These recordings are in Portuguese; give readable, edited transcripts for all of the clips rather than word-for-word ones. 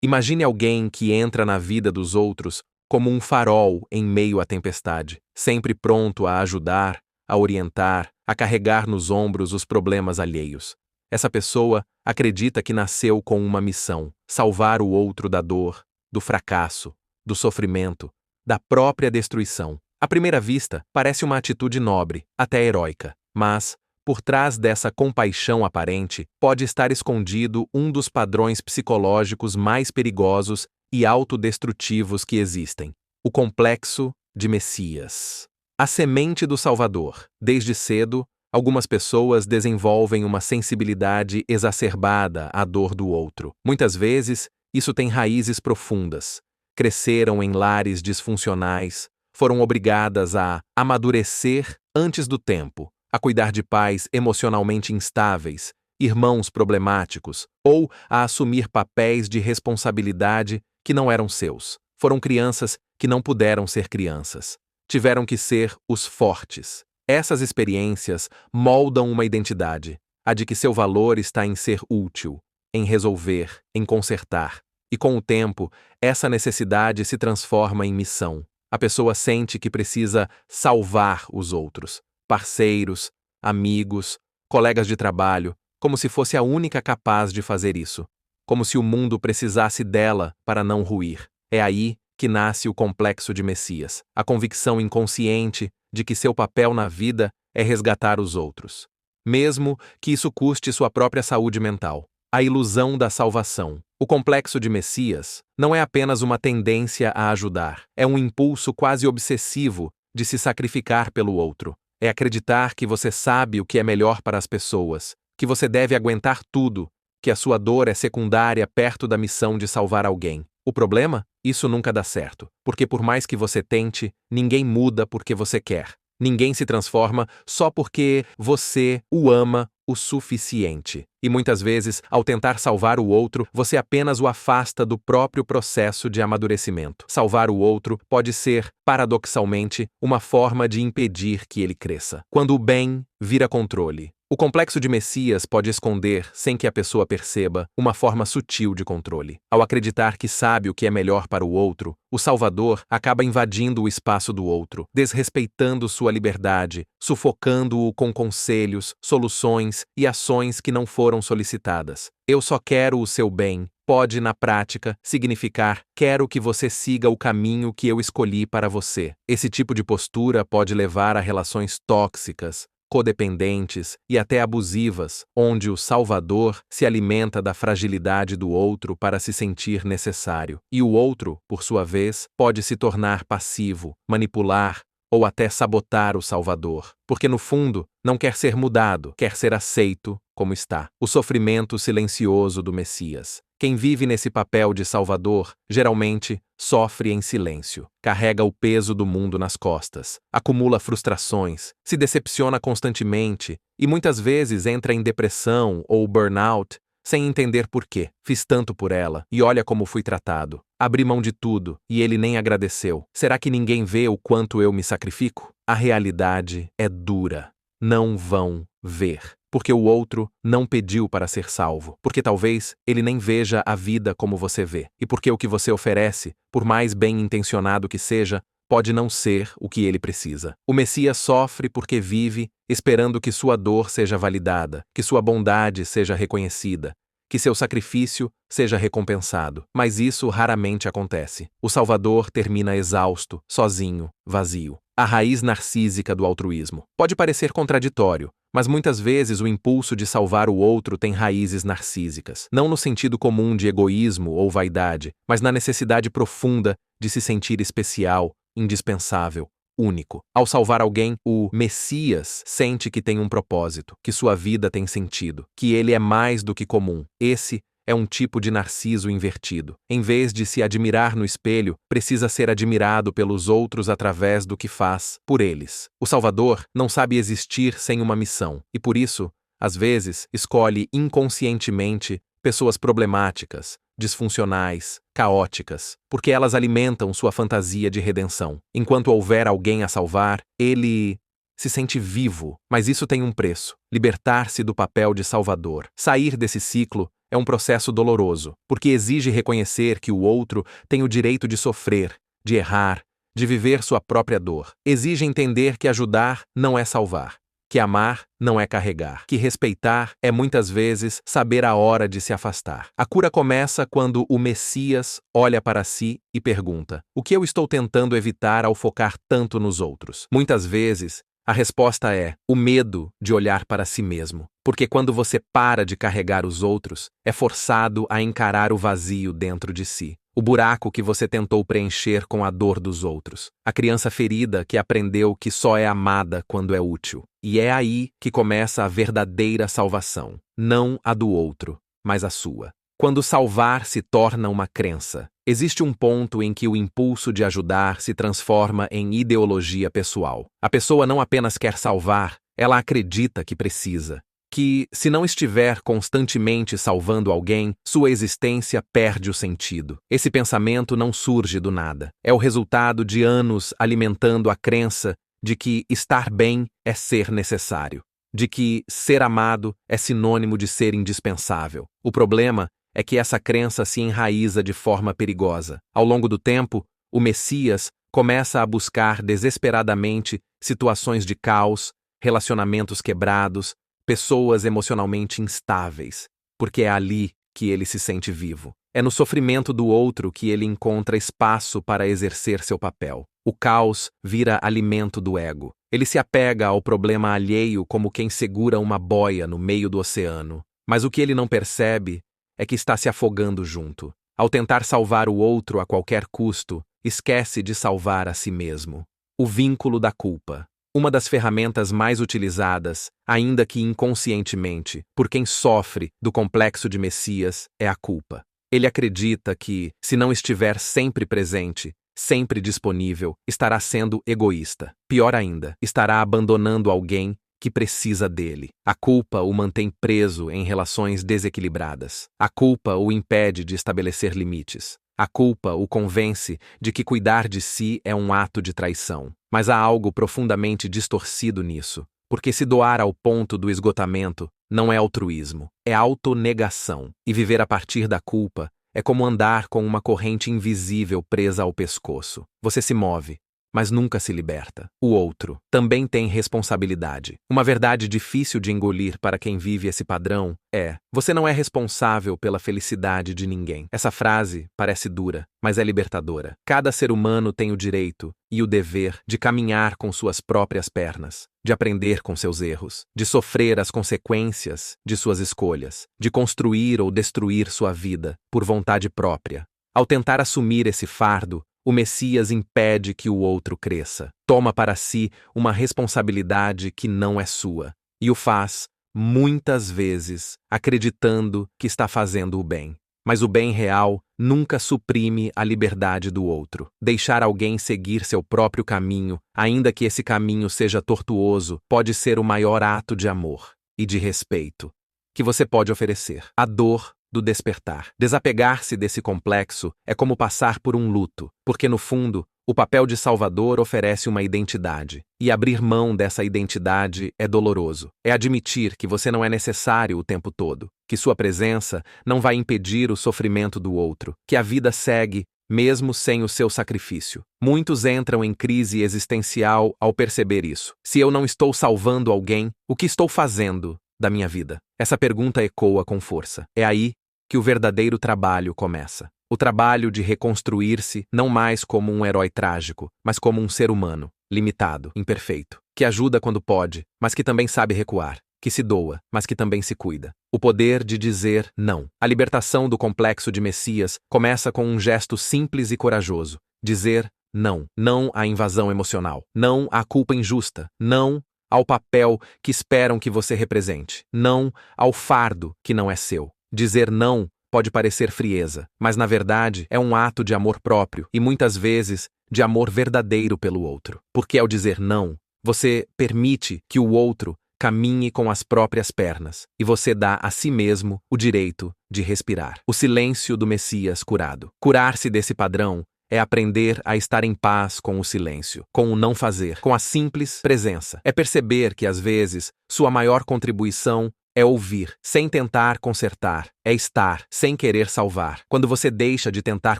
Imagine alguém que entra na vida dos outros como um farol em meio à tempestade, sempre pronto a ajudar, a orientar, a carregar nos ombros os problemas alheios. Essa pessoa acredita que nasceu com uma missão: salvar o outro da dor, do fracasso, do sofrimento, da própria destruição. À primeira vista, parece uma atitude nobre, até heróica, mas, por trás dessa compaixão aparente, pode estar escondido um dos padrões psicológicos mais perigosos e autodestrutivos que existem: o complexo de Messias. A semente do Salvador. Desde cedo, algumas pessoas desenvolvem uma sensibilidade exacerbada à dor do outro. Muitas vezes, isso tem raízes profundas. Cresceram em lares disfuncionais, foram obrigadas a amadurecer antes do tempo, a cuidar de pais emocionalmente instáveis, irmãos problemáticos, ou a assumir papéis de responsabilidade que não eram seus. Foram crianças que não puderam ser crianças. Tiveram que ser os fortes. Essas experiências moldam uma identidade, a de que seu valor está em ser útil, em resolver, em consertar. E com o tempo, essa necessidade se transforma em missão. A pessoa sente que precisa salvar os outros, parceiros, amigos, colegas de trabalho, como se fosse a única capaz de fazer isso, como se o mundo precisasse dela para não ruir. É aí que nasce o complexo de Messias, a convicção inconsciente de que seu papel na vida é resgatar os outros, mesmo que isso custe sua própria saúde mental. A ilusão da salvação. O complexo de Messias não é apenas uma tendência a ajudar, é um impulso quase obsessivo de se sacrificar pelo outro. É acreditar que você sabe o que é melhor para as pessoas, que você deve aguentar tudo, que a sua dor é secundária perto da missão de salvar alguém. O problema? Isso nunca dá certo, porque por mais que você tente, ninguém muda porque você quer. Ninguém se transforma só porque você o ama o suficiente. E muitas vezes, ao tentar salvar o outro, você apenas o afasta do próprio processo de amadurecimento. Salvar o outro pode ser, paradoxalmente, uma forma de impedir que ele cresça. Quando o bem vira controle. O complexo de Messias pode esconder, sem que a pessoa perceba, uma forma sutil de controle. Ao acreditar que sabe o que é melhor para o outro, o Salvador acaba invadindo o espaço do outro, desrespeitando sua liberdade, sufocando-o com conselhos, soluções e ações que não foram solicitadas. Eu só quero o seu bem. Pode, na prática, significar: quero que você siga o caminho que eu escolhi para você. Esse tipo de postura pode levar a relações tóxicas, codependentes e até abusivas, onde o Salvador se alimenta da fragilidade do outro para se sentir necessário. E o outro, por sua vez, pode se tornar passivo, manipular ou até sabotar o Salvador, porque no fundo não quer ser mudado, quer ser aceito como está. O sofrimento silencioso do Messias. Quem vive nesse papel de Salvador, geralmente, sofre em silêncio, carrega o peso do mundo nas costas, acumula frustrações, se decepciona constantemente e muitas vezes entra em depressão ou burnout sem entender por quê. Fiz tanto por ela e olha como fui tratado. Abri mão de tudo e ele nem agradeceu. Será que ninguém vê o quanto eu me sacrifico? A realidade é dura. Não vão ver. Porque o outro não pediu para ser salvo, porque talvez ele nem veja a vida como você vê, e porque o que você oferece, por mais bem intencionado que seja, pode não ser o que ele precisa. O Messias sofre porque vive esperando que sua dor seja validada, que sua bondade seja reconhecida, que seu sacrifício seja recompensado. Mas isso raramente acontece. O Salvador termina exausto, sozinho, vazio. A raiz narcísica do altruísmo. Pode parecer contraditório, mas muitas vezes o impulso de salvar o outro tem raízes narcísicas, não no sentido comum de egoísmo ou vaidade, mas na necessidade profunda de se sentir especial, indispensável, único. Ao salvar alguém, o Messias sente que tem um propósito, que sua vida tem sentido, que ele é mais do que comum. Esse é um tipo de narciso invertido. Em vez de se admirar no espelho, precisa ser admirado pelos outros através do que faz por eles. O Salvador não sabe existir sem uma missão, e por isso, às vezes, escolhe inconscientemente pessoas problemáticas, disfuncionais, caóticas, porque elas alimentam sua fantasia de redenção. Enquanto houver alguém a salvar, ele se sente vivo, mas isso tem um preço: libertar-se do papel de salvador, sair desse ciclo é um processo doloroso, porque exige reconhecer que o outro tem o direito de sofrer, de errar, de viver sua própria dor. Exige entender que ajudar não é salvar, que amar não é carregar, que respeitar é muitas vezes saber a hora de se afastar. A cura começa quando o Messias olha para si e pergunta: o que eu estou tentando evitar ao focar tanto nos outros? Muitas vezes, a resposta é o medo de olhar para si mesmo, porque quando você para de carregar os outros, é forçado a encarar o vazio dentro de si. O buraco que você tentou preencher com a dor dos outros. A criança ferida que aprendeu que só é amada quando é útil. E é aí que começa a verdadeira salvação. Não a do outro, mas a sua. Quando salvar se torna uma crença, existe um ponto em que o impulso de ajudar se transforma em ideologia pessoal. A pessoa não apenas quer salvar, ela acredita que precisa. Que, se não estiver constantemente salvando alguém, sua existência perde o sentido. Esse pensamento não surge do nada. É o resultado de anos alimentando a crença de que estar bem é ser necessário, de que ser amado é sinônimo de ser indispensável. O problema é que essa crença se enraiza de forma perigosa. Ao longo do tempo, o Messias começa a buscar desesperadamente situações de caos, relacionamentos quebrados, pessoas emocionalmente instáveis, porque é ali que ele se sente vivo. É no sofrimento do outro que ele encontra espaço para exercer seu papel. O caos vira alimento do ego. Ele se apega ao problema alheio como quem segura uma boia no meio do oceano. Mas o que ele não percebe é que está se afogando junto. Ao tentar salvar o outro a qualquer custo, esquece de salvar a si mesmo. O vínculo da culpa. Uma das ferramentas mais utilizadas, ainda que inconscientemente, por quem sofre do complexo de Messias é a culpa. Ele acredita que, se não estiver sempre presente, sempre disponível, estará sendo egoísta. Pior ainda, estará abandonando alguém que precisa dele. A culpa o mantém preso em relações desequilibradas. A culpa o impede de estabelecer limites. A culpa o convence de que cuidar de si é um ato de traição. Mas há algo profundamente distorcido nisso, porque se doar ao ponto do esgotamento não é altruísmo, é autonegação. E viver a partir da culpa é como andar com uma corrente invisível presa ao pescoço. Você se move, mas nunca se liberta. O outro também tem responsabilidade. Uma verdade difícil de engolir para quem vive esse padrão é: você não é responsável pela felicidade de ninguém. Essa frase parece dura, mas é libertadora. Cada ser humano tem o direito e o dever de caminhar com suas próprias pernas, de aprender com seus erros, de sofrer as consequências de suas escolhas, de construir ou destruir sua vida por vontade própria. Ao tentar assumir esse fardo, o Messias impede que o outro cresça. Toma para si uma responsabilidade que não é sua. E o faz, muitas vezes, acreditando que está fazendo o bem. Mas o bem real nunca suprime a liberdade do outro. Deixar alguém seguir seu próprio caminho, ainda que esse caminho seja tortuoso, pode ser o maior ato de amor e de respeito que você pode oferecer. A dor do despertar. Desapegar-se desse complexo é como passar por um luto, porque no fundo, o papel de salvador oferece uma identidade, e abrir mão dessa identidade é doloroso. É admitir que você não é necessário o tempo todo, que sua presença não vai impedir o sofrimento do outro, que a vida segue mesmo sem o seu sacrifício. Muitos entram em crise existencial ao perceber isso. Se eu não estou salvando alguém, o que estou fazendo da minha vida? Essa pergunta ecoa com força. É aí que o verdadeiro trabalho começa. O trabalho de reconstruir-se não mais como um herói trágico, mas como um ser humano, limitado, imperfeito, que ajuda quando pode, mas que também sabe recuar, que se doa, mas que também se cuida. O poder de dizer não. A libertação do complexo de Messias começa com um gesto simples e corajoso. Dizer não. Não à invasão emocional. Não à culpa injusta. Não ao papel que esperam que você represente. Não ao fardo que não é seu. Dizer não pode parecer frieza, mas na verdade é um ato de amor próprio e muitas vezes de amor verdadeiro pelo outro. Porque ao dizer não, você permite que o outro caminhe com as próprias pernas e você dá a si mesmo o direito de respirar. O silêncio do Messias curado. Curar-se desse padrão é aprender a estar em paz com o silêncio, com o não fazer, com a simples presença. É perceber que, às vezes, sua maior contribuição É ouvir, sem tentar consertar. É estar, sem querer salvar. Quando você deixa de tentar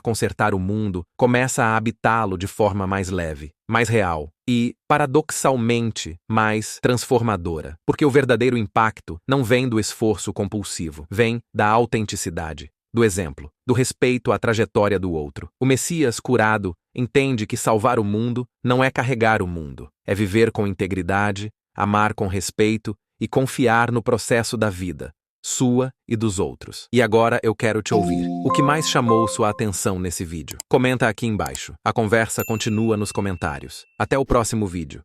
consertar o mundo, começa a habitá-lo de forma mais leve, mais real e, paradoxalmente, mais transformadora. Porque o verdadeiro impacto não vem do esforço compulsivo, vem da autenticidade, do exemplo, do respeito à trajetória do outro. O Messias curado entende que salvar o mundo não é carregar o mundo, é viver com integridade, amar com respeito e confiar no processo da vida, sua e dos outros. E agora eu quero te ouvir. O que mais chamou sua atenção nesse vídeo? Comenta aqui embaixo. A conversa continua nos comentários. Até o próximo vídeo.